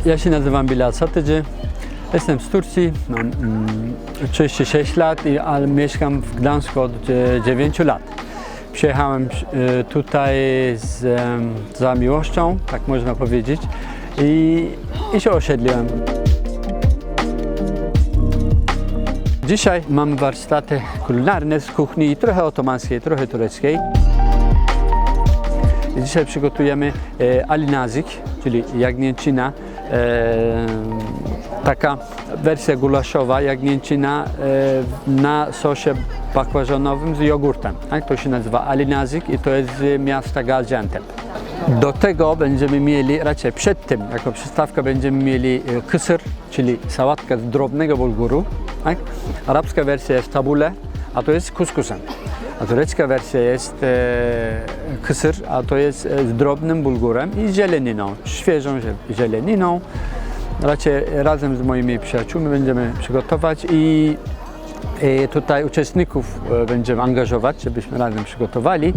Ja się nazywam Bilal Satycı. Jestem z Turcji, mam 36 lat, ale mieszkam w Gdańsku od 9 lat. Przyjechałem tutaj za miłością, tak można powiedzieć, i się osiedliłem. Dzisiaj mamy warsztaty kulinarne z kuchni, trochę otomańskiej, trochę tureckiej. Dzisiaj przygotujemy Ali nazik, czyli jagnięcina, taka wersja gulaszowa, jagnięcina na sosie bakłażanowym z jogurtem. Tak? To się nazywa Ali nazik i to jest z miasta Gaziantep. Do tego będziemy mieli, raczej przed tym, jako przystawkę będziemy mieli kısır, czyli sałatkę z drobnego bulguru. Tak? Arabska wersja jest tabule, a to jest kuskusem. A turecka wersja jest kısır, a to jest z drobnym bulgurem i z zieleniną, świeżą zieleniną. Raczej razem z moimi przyjaciółmi będziemy przygotować i tutaj uczestników będziemy angażować, żebyśmy razem przygotowali.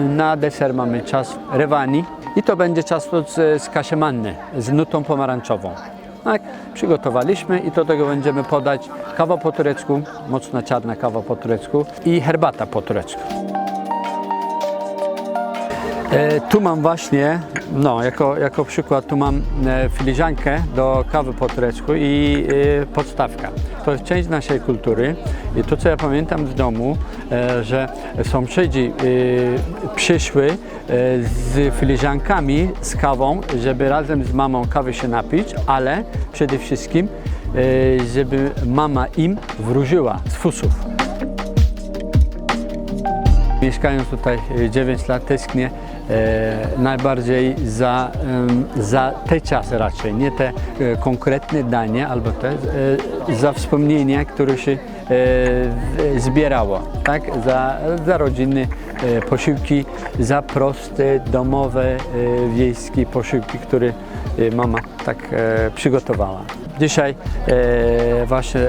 Na deser mamy czas rewani i to będzie ciasto z kaszy manny, z nutą pomarańczową. Tak, przygotowaliśmy i do tego będziemy podać kawa po turecku, mocna czarna kawa po turecku i herbata po turecku. Tu mam właśnie, jako przykład, tu mam filiżankę do kawy po turecku i podstawka. To jest część naszej kultury i to, co ja pamiętam z domu, że sąsiedzi przyszły z filiżankami z kawą, żeby razem z mamą kawy się napić, ale przede wszystkim, żeby mama im wróżyła z fusów. Mieszkając tutaj 9 lat, tęsknię najbardziej za te czasy raczej, nie te konkretne danie, albo te za wspomnienia, które się zbierało, tak? Za rodzinne posiłki, za proste, domowe, wiejskie posiłki, które mama tak przygotowała. Dzisiaj właśnie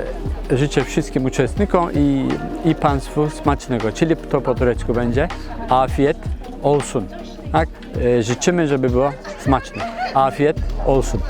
życzę wszystkim uczestnikom i Państwu smacznego, czyli to po turecku będzie afiyet olsun. Tak? Życzymy, żeby było smaczne. Afiyet olsun.